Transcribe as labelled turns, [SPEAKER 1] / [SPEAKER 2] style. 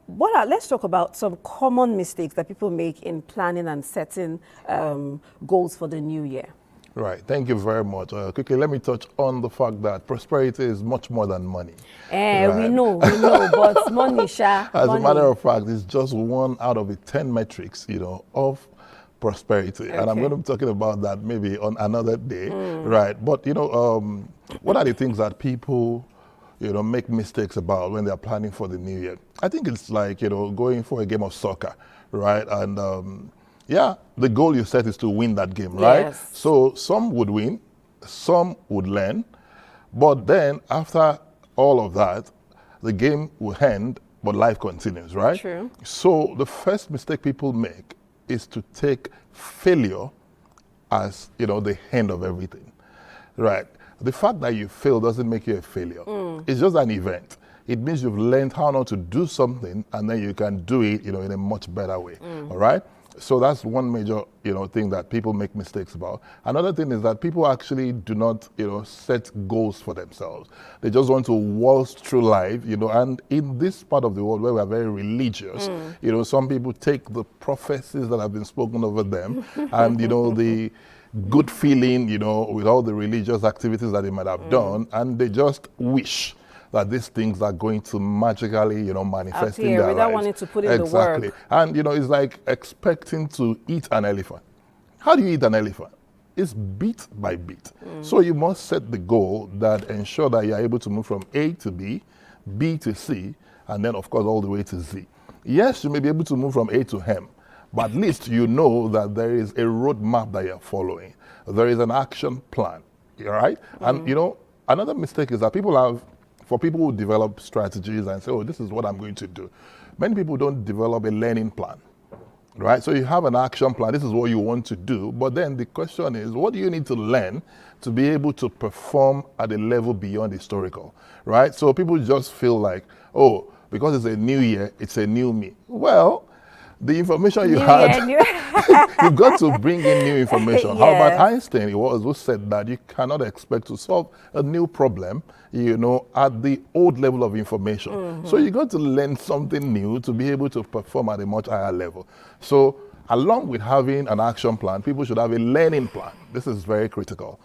[SPEAKER 1] let's talk about some common mistakes that people make in planning and setting goals for the new year.
[SPEAKER 2] Right. Thank you very much. Quickly, let me touch on the fact that prosperity is much more than money.
[SPEAKER 1] We know, but money, Sha.
[SPEAKER 2] As
[SPEAKER 1] money.
[SPEAKER 2] a matter of fact, it's just one out of the 10 metrics, of prosperity. And I'm going to be talking about that maybe on another day, right? But, what are the things that people, make mistakes about when they're planning for the new year? I think it's like, going for a game of soccer, right? And, the goal you set is to win that game, right?
[SPEAKER 1] Yes.
[SPEAKER 2] So some would win, some would learn, but then after all of that, the game will end, but life continues, right?
[SPEAKER 1] True.
[SPEAKER 2] So the first mistake people make is to take failure as, the end of everything, right? The fact that you fail doesn't make you a failure. It's just an event. It means you've learned how not to do something, and then you can do it, in a much better way, all right? So that's one major, thing that people make mistakes about. Another thing is that people actually do not, set goals for themselves. They just want to waltz through life, and in this part of the world where we are very religious, some people take the prophecies that have been spoken over them and, the good feeling, with all the religious activities that they might have done, and they just wish that these things are going to magically, manifest in their
[SPEAKER 1] without
[SPEAKER 2] lives.
[SPEAKER 1] wanting to put in the work.
[SPEAKER 2] And, it's like expecting to eat an elephant. How do you eat an elephant? It's bit by bit. So you must set the goal that ensure that you're able to move from A to B, B to C, and then, of course, all the way to Z. Yes, you may be able to move from A to M, but at least you know that there is a roadmap that you're following. There is an action plan, all right? And, another mistake is that for people who develop strategies and say, oh, this is what I'm going to do, many people don't develop a learning plan, right? So you have an action plan, this is what you want to do, but then the question is, what do you need to learn to be able to perform at a level beyond historical, right? So people just feel like, oh, because it's a new year, it's a new me. Well, the information you had, you've got to bring in new information.
[SPEAKER 1] Yes.
[SPEAKER 2] Albert Einstein, who said that you cannot expect to solve a new problem, at the old level of information. So you got to learn something new to be able to perform at a much higher level. So along with having an action plan, people should have a learning plan. This is very critical.